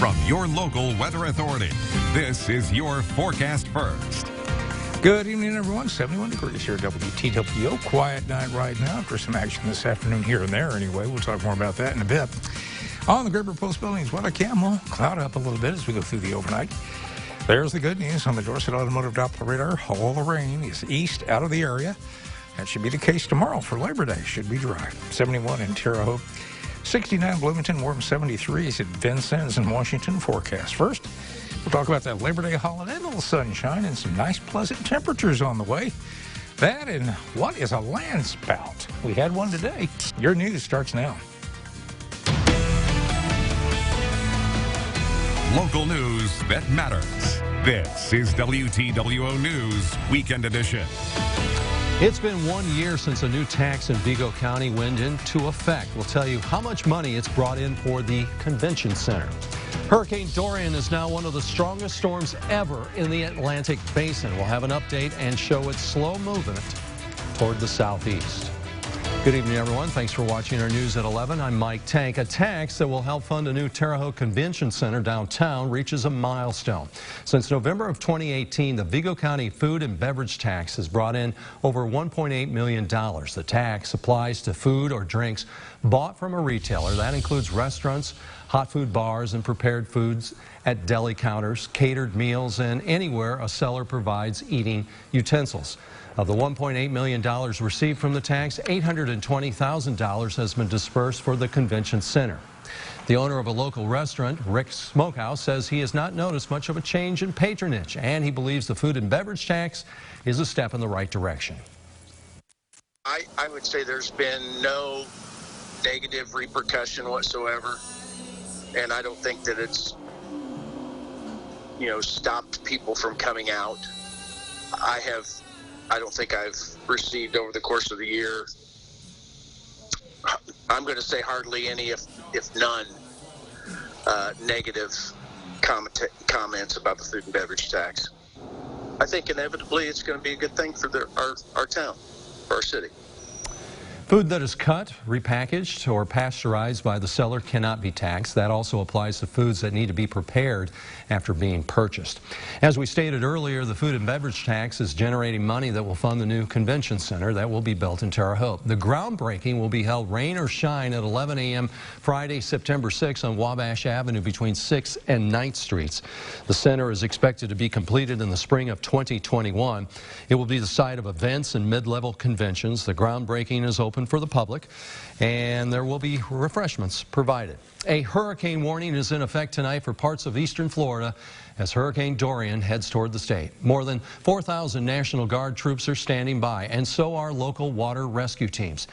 from your local weather authority. This is your Forecast First. Good evening, everyone. 71 degrees here at WTWO. Quiet night right now after some action this afternoon here and there anyway. We'll talk more about that in a bit. On the Gribber Post Buildings weather cam, will cloud up a little bit as we go through the overnight. There's the good news on the Dorset Automotive Doppler radar. All the rain is east out of the area. That should be the case tomorrow for Labor Day. Should be dry. 71 in Terre Haute. 69 Bloomington, warm 73s at Vincennes in Washington. Forecast first. We'll talk about that Labor Day holiday, a little sunshine and some nice pleasant temperatures on the way. That and what is a land spout? We had one today. Your news starts now. Local news that matters. This is WTWO News Weekend Edition. It's been 1 year since a new tax in Vigo County went into effect. We'll tell you how much money it's brought in for the convention center. Hurricane Dorian is now one of the strongest storms ever in the Atlantic Basin. We'll have an update and show its slow movement toward the southeast. Good evening, everyone. Thanks for watching our news at 11. I'm Mike Tank. A tax that will help fund a new Terre Haute Convention Center downtown reaches a milestone. Since November of 2018, the Vigo County Food and Beverage Tax has brought in over $1.8 million. The tax applies to food or drinks bought from a retailer. That includes restaurants, hot food bars, and prepared foods at deli counters, catered meals, and anywhere a seller provides eating utensils. Of the $1.8 million received from the tax, $820,000 has been dispersed for the convention center. The owner of a local restaurant, Rick's Smokehouse, says he has not noticed much of a change in patronage, and he believes the food and beverage tax is a step in the right direction. I would say there's been no negative repercussion whatsoever, and I don't think that it's, stopped people from coming out. I don't think I've received over the course of the year, I'm going to say hardly any, if none, negative comments about the food and beverage tax. I think inevitably it's going to be a good thing for our town, for our city. Food that is cut, repackaged, or pasteurized by the seller cannot be taxed. That also applies to foods that need to be prepared after being purchased. As we stated earlier, the food and beverage tax is generating money that will fund the new convention center that will be built in Terre Haute. The groundbreaking will be held rain or shine at 11 a.m. Friday, September 6th on Wabash Avenue between 6th and 9th Streets. The center is expected to be completed in the spring of 2021. It will be the site of events and mid-level conventions. The groundbreaking is open for the public, and there will be refreshments provided. A hurricane warning is in effect tonight for parts of eastern Florida as Hurricane Dorian heads toward the state. More than 4,000 National Guard troops are standing by, and so are local water rescue teams.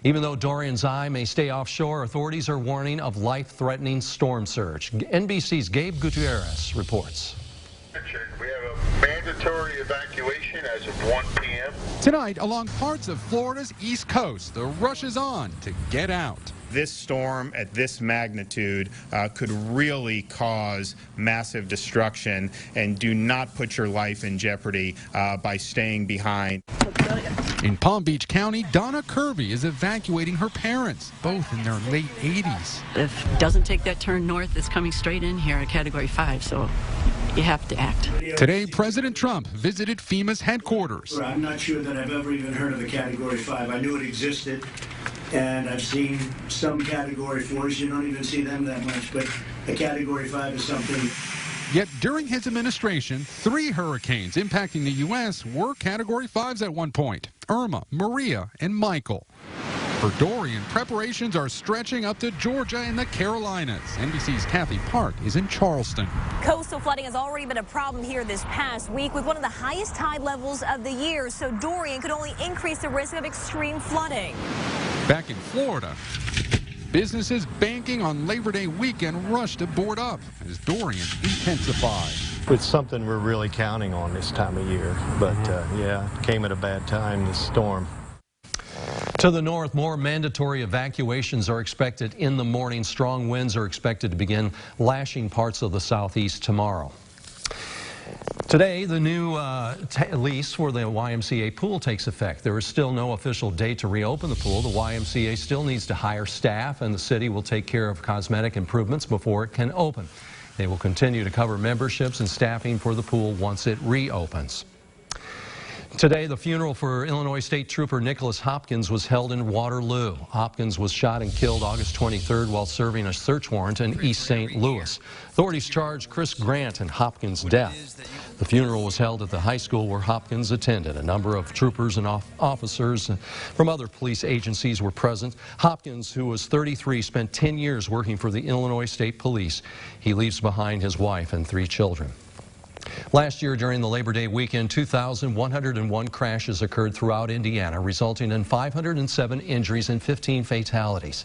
Even though Dorian's eye may stay offshore, authorities are warning of life-threatening storm surge. NBC's Gabe Gutierrez reports. We have a mandatory evacuation as of 1 p.m. Tonight, along parts of Florida's east coast, the rush is on to get out. This storm at this magnitude could really cause massive destruction, and do not put your life in jeopardy by staying behind. In Palm Beach County, Donna Kirby is evacuating her parents, both in their late 80s. If it doesn't take that turn north, it's coming straight in here at Category 5, so you have to act. Today, President Trump visited FEMA's headquarters. I'm not sure that I've ever even heard of a Category 5. I knew it existed, and I've seen some Category 4s. You don't even see them that much, but a Category 5 is something. Yet during his administration, 3 hurricanes impacting the U.S. were Category 5s at one point: Irma, Maria, and Michael. For Dorian, preparations are stretching up to Georgia and the Carolinas. NBC's Kathy Park is in Charleston. Coastal flooding has already been a problem here this past week with one of the highest tide levels of the year, so Dorian could only increase the risk of extreme flooding. Back in Florida, businesses banking on Labor Day weekend rush to board up as Dorian intensifies. It's something we're really counting on this time of year, but yeah, it came at a bad time, this storm. To the north, more mandatory evacuations are expected in the morning. Strong winds are expected to begin lashing parts of the southeast tomorrow. Today, the new lease for the YMCA pool takes effect. There is still no official date to reopen the pool. The YMCA still needs to hire staff, and the city will take care of cosmetic improvements before it can open. They will continue to cover memberships and staffing for the pool once it reopens. Today, the funeral for Illinois State Trooper Nicholas Hopkins was held in Waterloo. Hopkins was shot and killed August 23rd while serving a search warrant in East St. Louis. Authorities charged Chris Grant in Hopkins' death. The funeral was held at the high school where Hopkins attended. A number of troopers and officers from other police agencies were present. Hopkins, who was 33, spent 10 years working for the Illinois State Police. He leaves behind his wife and 3 children. Last year, during the Labor Day weekend, 2,101 crashes occurred throughout Indiana, resulting in 507 injuries and 15 fatalities.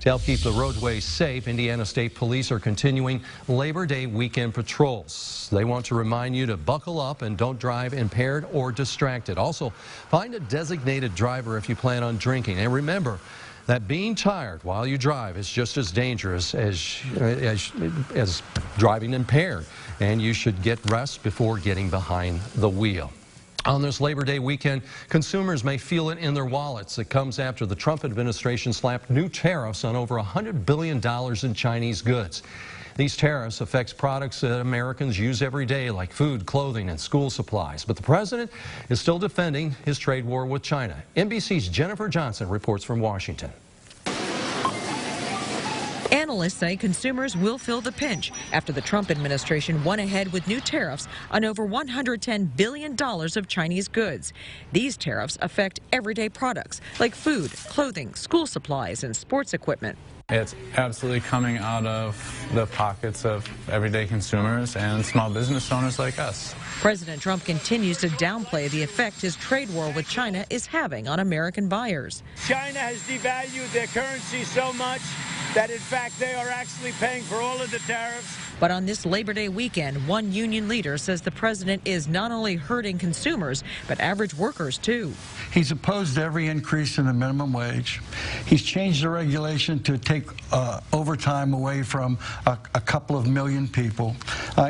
To help keep the roadways safe, Indiana State Police are continuing Labor Day weekend patrols. They want to remind you to buckle up and don't drive impaired or distracted. Also, find a designated driver if you plan on drinking. And remember that being tired while you drive is just as dangerous as driving impaired, and you should get rest before getting behind the wheel. On this Labor Day weekend, consumers may feel it in their wallets. It comes after the Trump administration slapped new tariffs on over $100 billion in Chinese goods. These tariffs affect products that Americans use every day, like food, clothing, and school supplies. But the president is still defending his trade war with China. NBC's Jennifer Johnson reports from Washington. Analysts say consumers will feel the pinch after the Trump administration went ahead with new tariffs on over $110 billion of Chinese goods. These tariffs affect everyday products like food, clothing, school supplies, and sports equipment. It's absolutely coming out of the pockets of everyday consumers and small business owners like us. President Trump continues to downplay the effect his trade war with China is having on American buyers. China has devalued their currency so much that, in fact, they are actually paying for all of the tariffs. But on this Labor Day weekend, one union leader says the president is not only hurting consumers, but average workers, too. He's opposed every increase in the minimum wage. He's changed the regulation to take overtime away from a couple of million people.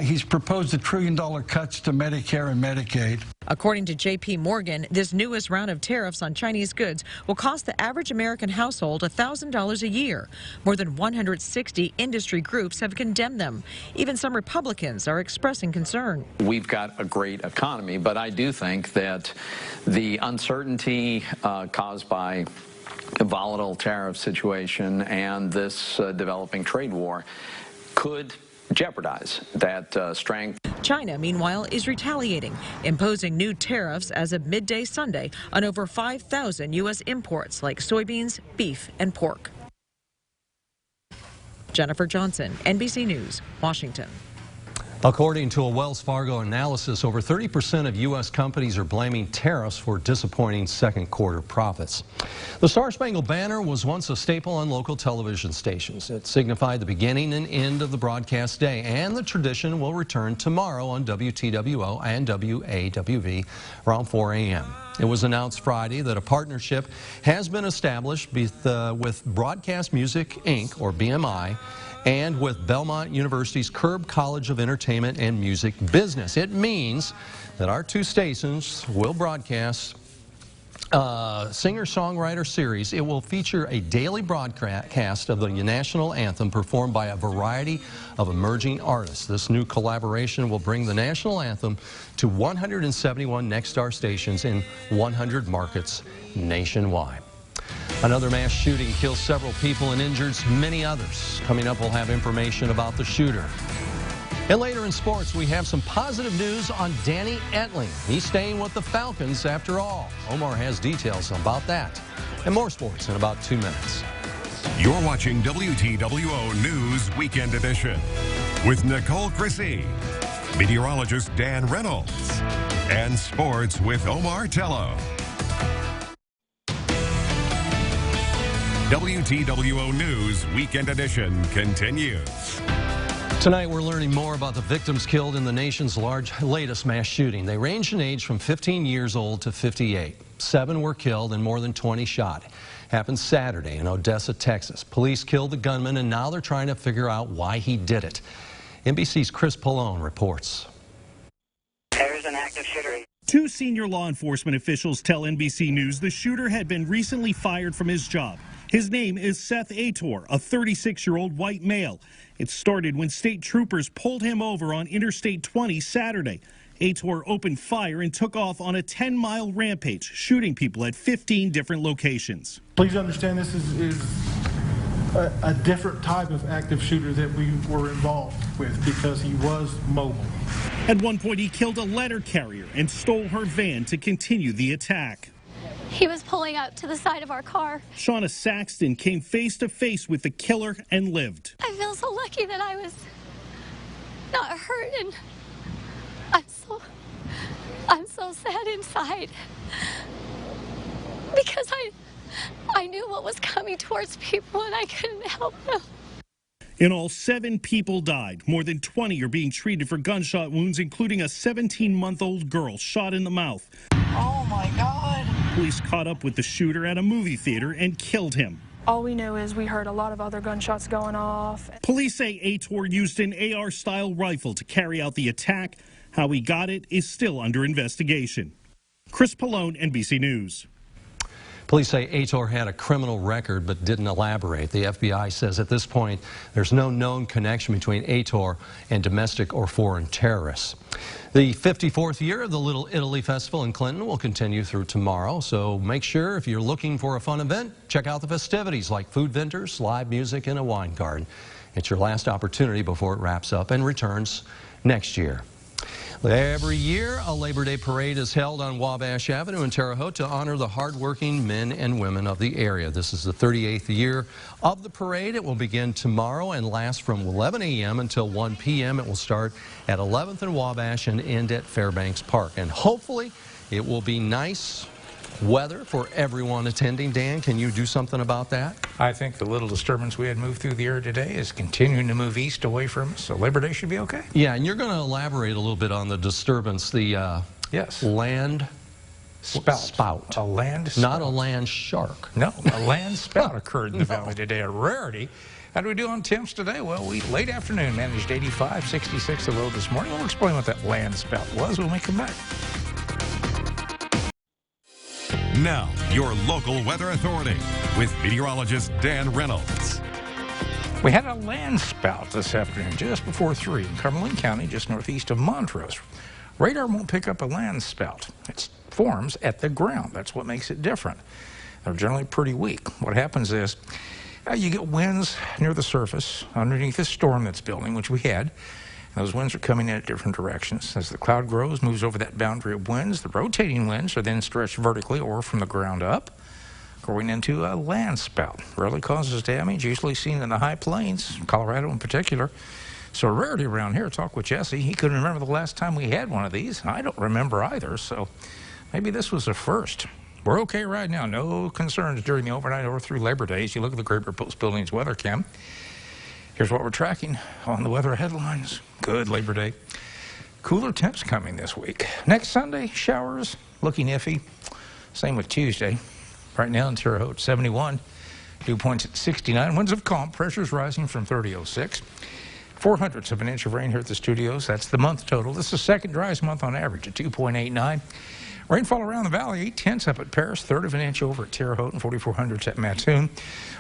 He's proposed $1 trillion cuts to Medicare and Medicaid. According to J.P. Morgan, this newest round of tariffs on Chinese goods will cost the average American household $1,000 a year. More than 160 industry groups have condemned them. Even some Republicans are expressing concern. We've got a great economy, but I do think that the uncertainty caused by a volatile tariff situation and this developing trade war could jeopardize that strength. China, meanwhile, is retaliating, imposing new tariffs as of midday Sunday on over 5,000 U.S. imports like soybeans, beef, and pork. Jennifer Johnson, NBC News, Washington. According to a Wells Fargo analysis, over 30% of U.S. companies are blaming tariffs for disappointing second quarter profits. The Star-Spangled Banner was once a staple on local television stations. It signified the beginning and end of the broadcast day, and the tradition will return tomorrow on WTWO and WAWV around 4 a.m. It was announced Friday that a partnership has been established with Broadcast Music, Inc., or BMI, and with Belmont University's Curb College of Entertainment and Music Business. It means that our two stations will broadcast a singer-songwriter series. It will feature a daily broadcast of the national anthem performed by a variety of emerging artists. This new collaboration will bring the national anthem to 171 Nexstar stations in 100 markets nationwide. Another mass shooting kills several people and injures many others. Coming up, we'll have information about the shooter. And later in sports, we have some positive news on Danny Etling. He's staying with the Falcons after all. Omar has details about that. And more sports in about 2 minutes. You're watching WTWO News Weekend Edition with Nicole Chrissy, meteorologist Dan Reynolds, and sports with Omar Tello. WTWO News Weekend Edition continues. Tonight we're learning more about the victims killed in the nation's latest mass shooting. They range in age from 15 years old to 58. 7 were killed and more than 20 shot. Happened Saturday in Odessa, Texas. Police killed the gunman and now they're trying to figure out why he did it. NBC's Chris Pallone reports. There's an active shooter. 2 senior law enforcement officials tell NBC News the shooter had been recently fired from his job. His name is Seth Ator, a 36-year-old white male. It started when state troopers pulled him over on Interstate 20 Saturday. Ator opened fire and took off on a 10-mile rampage, shooting people at 15 different locations. Please understand this is a different type of active shooter that we were involved with because he was mobile. At one point, he killed a letter carrier and stole her van to continue the attack. He was pulling up to the side of our car. Shauna Saxton came face to face with the killer and lived. I feel so lucky that I was not hurt, and I'm so sad inside because I knew what was coming towards people and I couldn't help them. In all, 7 people died. More than 20 are being treated for gunshot wounds, including a 17-month-old girl shot in the mouth. Oh my God. Police caught up with the shooter at a movie theater and killed him. All we know is we heard a lot of other gunshots going off. Police say Ator used an AR-style rifle to carry out the attack. How he got it is still under investigation. Chris Pallone, NBC News. Police say Ator had a criminal record but didn't elaborate. The FBI says at this point there's no known connection between Ator and domestic or foreign terrorists. The 54th year of the Little Italy Festival in Clinton will continue through tomorrow, so make sure if you're looking for a fun event, check out the festivities like food vendors, live music, and a wine garden. It's your last opportunity before it wraps up and returns next year. Every year, a Labor Day parade is held on Wabash Avenue in Terre Haute to honor the hardworking men and women of the area. This is the 38th year of the parade. It will begin tomorrow and last from 11 a.m. until 1 p.m. It will start at 11th and Wabash and end at Fairbanks Park. And hopefully, it will be nice weather for everyone attending. Dan, can you do something about that? I think the little disturbance we had moved through the air today is continuing to move east away from us, so Labor Day should be okay. Yeah, and you're going to elaborate a little bit on the disturbance, the land spout. A land spout. Not a land shark. No, a land spout occurred in the valley today, a rarity. How do we do on temps today? Well, we late afternoon managed 85, 66 the low this morning. We'll explain what that land spout was when we come back. Now, your local weather authority with meteorologist Dan Reynolds. We had a land spout this afternoon just before 3 in Cumberland County, just northeast of Montrose. Radar won't pick up a land spout. It forms at the ground. That's what makes it different. They're generally pretty weak. What happens is you get winds near the surface underneath the storm that's building, which we had. Those winds are coming in at different directions. As the cloud grows, moves over that boundary of winds, the rotating winds are then stretched vertically or from the ground up, growing into a land spout. Rarely causes damage, usually seen in the high plains, Colorado in particular. So a rarity around here. Talk with Jesse. He couldn't remember the last time we had one of these. I don't remember either, so maybe this was a first. We're okay right now. No concerns during the overnight or through Labor Day. As you look at the Great Bear Post Buildings weather cam, here's what we're tracking on the weather headlines. Good Labor Day. Cooler temps coming this week. Next Sunday, showers looking iffy. Same with Tuesday. Right now in Terre Haute, 71. Dew points at 69. Winds of calm. Pressure's rising from 30.06. 0.04 of an inch of rain here at the studios. That's the month total. This is the second driest month on average at 2.89. Rainfall around the valley, 0.8 up at Paris, 1/3 of an inch over at Terre Haute, and 4,400 at Mattoon.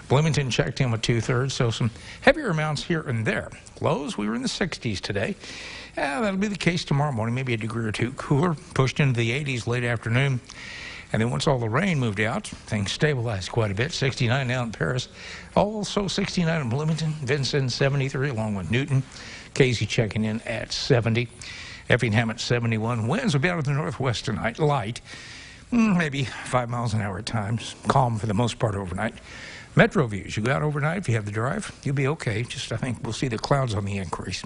Bloomington checked in with 2/3, so some heavier amounts here and there. Lows, we were in the 60s today. That'll be the case tomorrow morning, maybe a degree or two cooler, pushed into the 80s late afternoon. And then once all the rain moved out, things stabilized quite a bit. 69 now in Paris. Also 69 in Bloomington. Vincennes 73 along with Newton. Casey checking in at 70. Effingham at 71. Winds will be out of the northwest tonight. Light. Maybe 5 miles an hour at times. Calm for the most part overnight. Metro views. You go out overnight if you have the drive, you'll be okay. Just I think we'll see the clouds on the increase.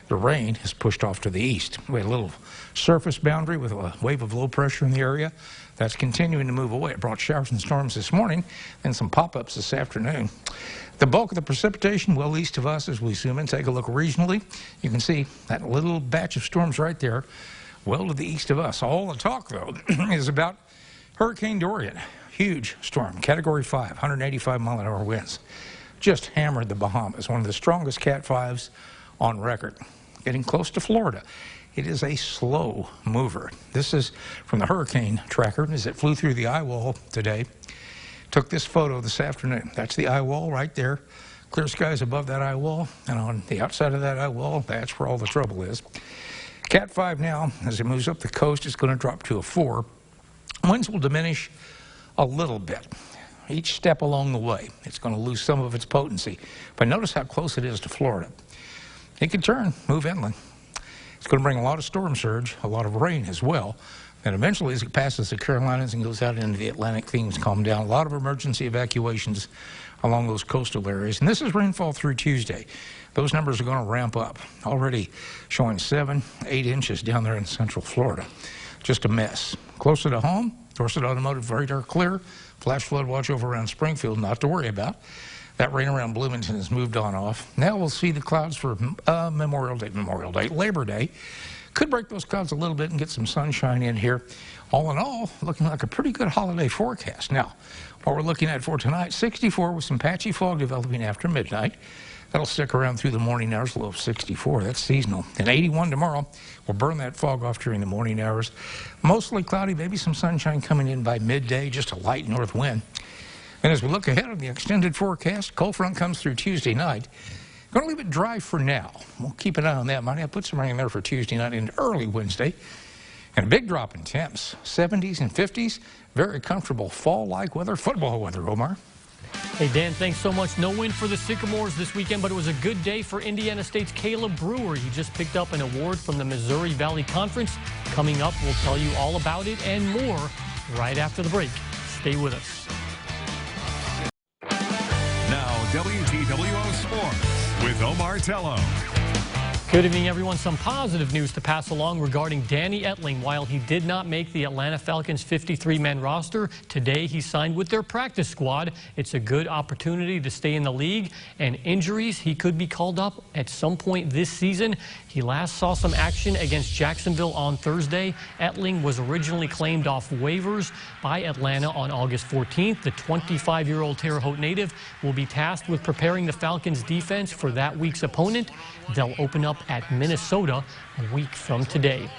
The rain is pushed off to the east. We had a little surface boundary with a wave of low pressure in the area. That's continuing to move away. It brought showers and storms this morning and some pop-ups this afternoon. The bulk of the precipitation well east of us as we zoom in. Take a look regionally. You can see that little batch of storms right there well to the east of us. All the talk, though, is about Hurricane Dorian. Huge storm, Category 5, 185-mile-an-hour winds. Just hammered the Bahamas, one of the strongest Cat 5s on record. Getting close to Florida. It is a slow mover. This is from the hurricane tracker as it flew through the eye wall today. took this photo this afternoon. That's the eye wall right there. Clear skies above that eye wall, and on the outside of that eye wall, that's where all the trouble is. Cat 5 now, as it moves up the coast, is going to drop to a 4. Winds will diminish a little bit. Each step along the way, it's going to lose some of its potency. But notice how close it is to Florida. It can turn, move inland. It's going to bring a lot of storm surge, a lot of rain as well. And eventually, as it passes the Carolinas and goes out into the Atlantic, things calm down. A lot of emergency evacuations along those coastal areas. And this is rainfall through Tuesday. Those numbers are going to ramp up. Already showing 7, 8 inches down there in central Florida. Just a mess. Closer to home, Dorset Automotive radar clear. Flash flood watch over around Springfield, not to worry about. That rain around Bloomington has moved on off. Now we'll see the clouds for Memorial Day, Labor Day. Could break those clouds a little bit and get some sunshine in here. All in all, looking like a pretty good holiday forecast. Now, what we're looking at for tonight, 64 with some patchy fog developing after midnight. That'll stick around through the morning hours, low of 64. That's seasonal. And 81 tomorrow. We'll burn that fog off during the morning hours. Mostly cloudy, maybe some sunshine coming in by midday, just a light north wind. And as we look ahead of the extended forecast, cold front comes through Tuesday night. Going to leave it dry for now. We'll keep an eye on that. Might have put some rain in there for Tuesday night and early Wednesday. And a big drop in temps, 70s and 50s. Very comfortable fall-like weather, football weather, Omar. Hey, Dan, thanks so much. No win for the Sycamores this weekend, but it was a good day for Indiana State's Caleb Brewer. He just picked up an award from the Missouri Valley Conference. Coming up, we'll tell you all about it and more right after the break. Stay with us. Now, WTWO Sports with Omar Tello. Good evening, everyone. Some positive news to pass along regarding Danny Etling. While he did not make the Atlanta Falcons 53-man roster, today he signed with their practice squad. It's a good opportunity to stay in the league, and injuries, he could be called up at some point this season. He last saw some action against Jacksonville on Thursday. Etling was originally claimed off waivers by Atlanta on August 14th. The 25-year-old Terre Haute native will be tasked with preparing the Falcons' defense for that week's opponent. They'll open up at Minnesota a week from today.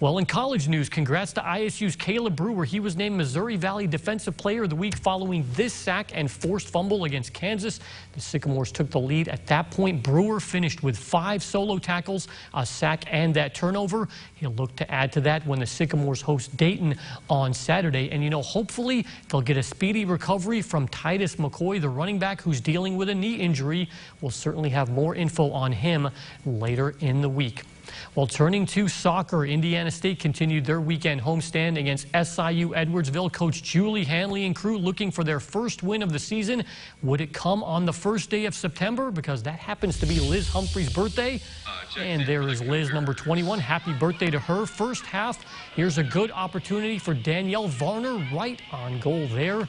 Well, in college news, congrats to ISU's Caleb Brewer. He was named Missouri Valley Defensive Player of the Week following this sack and forced fumble against Kansas. The Sycamores took the lead at that point. Brewer finished with 5 solo tackles, a sack, and that turnover. He'll look to add to that when the Sycamores host Dayton on Saturday. And, you know, hopefully they'll get a speedy recovery from Titus McCoy, the running back who's dealing with a knee injury. We'll certainly have more info on him later in the week. Well, turning to soccer, Indiana State continued their weekend homestand against SIU Edwardsville. Coach Julie Hanley and crew looking for their first win of the season. Would it come on the first day of September? Because that happens to be Liz Humphrey's birthday. And there is Liz, number 21. Happy birthday to her. First half, here's a good opportunity for Danielle Varner, right on goal there.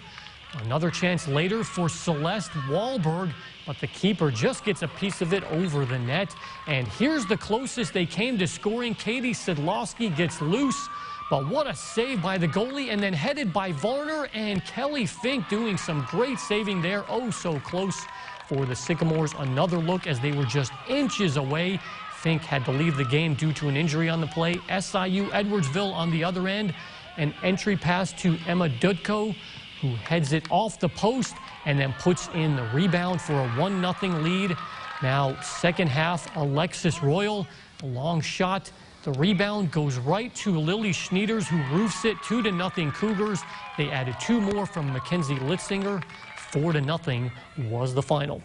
Another chance later for Celeste Wahlberg, but the keeper just gets a piece of it over the net. And here's the closest they came to scoring. Katie Sidlowski gets loose, but what a save by the goalie, and then headed by Varner, and Kelly Fink doing some great saving there. Oh, so close for the Sycamores. Another look as they were just inches away. Fink had to leave the game due to an injury on the play. SIU Edwardsville on the other end. An entry pass to Emma Dutko, who heads it off the post and then puts in the rebound for a 1-0 lead. Now, second half, Alexis Royal, a long shot. The rebound goes right to Lily Schneiders, who roofs it. 2-0 Cougars. They added 2 more from Mackenzie Litzinger. 4-0 was the final.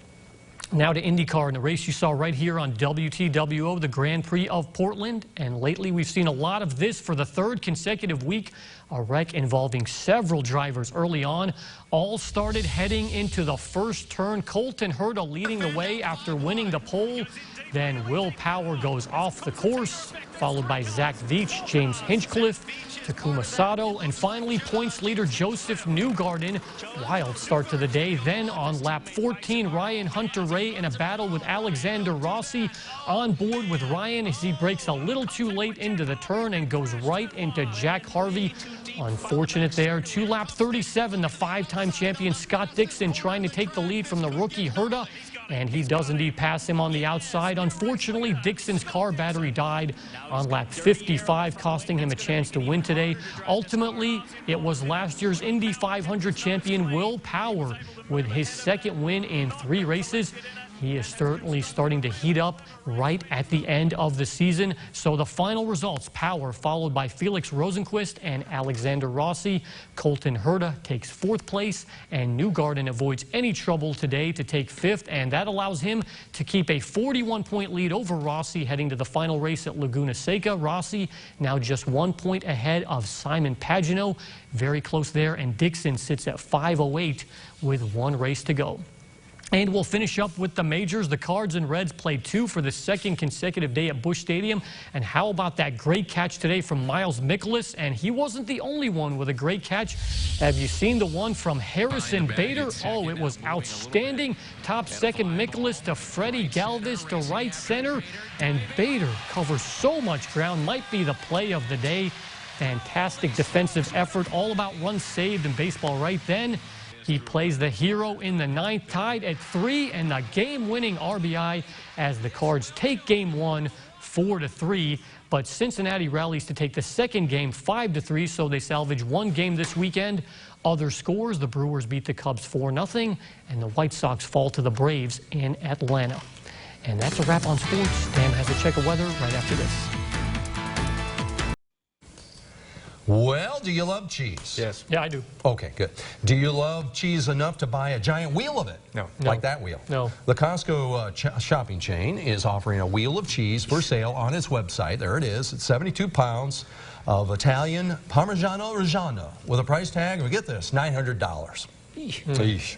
Now to IndyCar, in the race you saw right here on WTWO, the Grand Prix of Portland. And lately we've seen a lot of this for the 3rd consecutive week. A wreck involving several drivers early on. All started heading into the first turn. Colton Herta leading the way after winning the pole. Then Will Power goes off the course, followed by Zach Veach, James Hinchcliffe, Takuma Sato, and finally points leader Joseph Newgarden. Wild start to the day. Then on lap 14, Ryan Hunter-Reay in a battle with Alexander Rossi. On board with Ryan as he breaks a little too late into the turn and goes right into Jack Harvey. Unfortunate there. To lap 37, the 5-time champion Scott Dixon trying to take the lead from the rookie Herta. and he does indeed pass him on the outside. Unfortunately, Dixon's car battery died on lap 55, costing him a chance to win today. Ultimately, it was last year's Indy 500 champion Will Power with his second win in 3 races. He is certainly starting to heat up right at the end of the season. So the final results, Power followed by Felix Rosenqvist and Alexander Rossi. Colton Herta takes 4th place, and Newgarden avoids any trouble today to take 5th, and that allows him to keep a 41-point lead over Rossi heading to the final race at Laguna Seca. Rossi now just 1 point ahead of Simon Pagenaud, very close there, and Dixon sits at 5:08 with 1 race to go. And we'll finish up with the majors. The Cards and Reds played 2 for the 2nd consecutive day at Busch Stadium. And how about that great catch today from Miles Mikolas? And he wasn't the only one with a great catch. Have you seen the one from Harrison Bader? Oh, it was outstanding. Top second, Mikolas to Freddie Galvis to right center. And Bader covers so much ground. Might be the play of the day. Fantastic defensive effort. All about runs saved in baseball right then. He plays the hero in the 9th, tied at 3, and the game-winning RBI as the Cards take Game 1 4-3. But Cincinnati rallies to take the second game 5-3, so they salvage 1 game this weekend. Other scores, the Brewers beat the Cubs 4-0, and the White Sox fall to the Braves in Atlanta. And that's a wrap on sports. Dan has a check of weather right after this. Well, do you love cheese? Yes. Yeah, I do. Okay, good. Do you love cheese enough to buy a giant wheel of it? No. Like that wheel? No. The Costco shopping chain is offering a wheel of cheese for sale on its website. There it is. It's 72 pounds of Italian Parmigiano Reggiano with a price tag of, get this, $900. Eesh.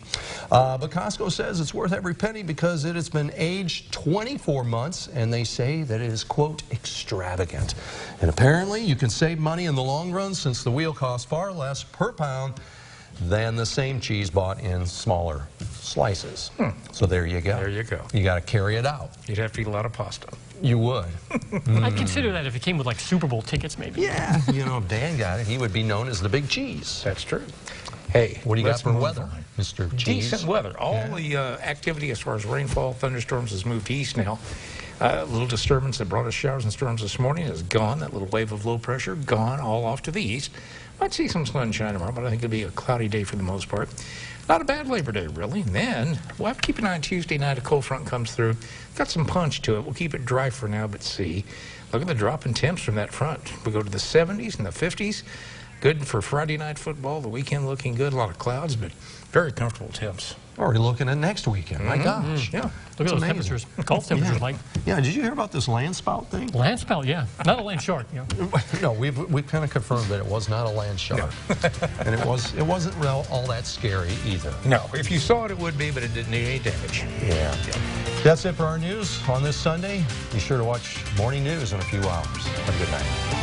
But Costco says it's worth every penny because it has been aged 24 months, and they say that it is, quote, extravagant. And apparently you can save money in the long run since the wheel costs far less per pound than the same cheese bought in smaller slices. So there you go. There you go. You got to carry it out. You'd have to eat a lot of pasta. You would. I'd consider that if it came with like Super Bowl tickets, maybe. Yeah. You know, if Dan got it, he would be known as the Big Cheese. That's true. Hey, what do you got for weather, Mr. Cheese? Decent weather. All the activity as far as rainfall, thunderstorms has moved east now. A little disturbance that brought us showers and storms this morning is gone. That little wave of low pressure, gone, all off to the east. Might see some sunshine tomorrow, but I think it'll be a cloudy day for the most part. Not a bad Labor Day, really. And then we'll have to keep an eye on Tuesday night. A cold front comes through. Got some punch to it. We'll keep it dry for now, but see. Look at the drop in temps from that front. We go to the 70s and the 50s. Good for Friday night football. The weekend looking good. A lot of clouds, but very comfortable temps. Already looking at next weekend. My gosh. Yeah. Look at those temperatures. Golf temperatures, Mike. Yeah. Did you hear about this land spout thing? Land spout, yeah. Not a land shark. You know. No, we've kind of confirmed that it was not a land shark, and it wasn't all that scary either. No, if you saw it, it would be, but it didn't need any damage. Yeah. That's it for our news on this Sunday. Be sure to watch morning news in a few hours. Have a good night.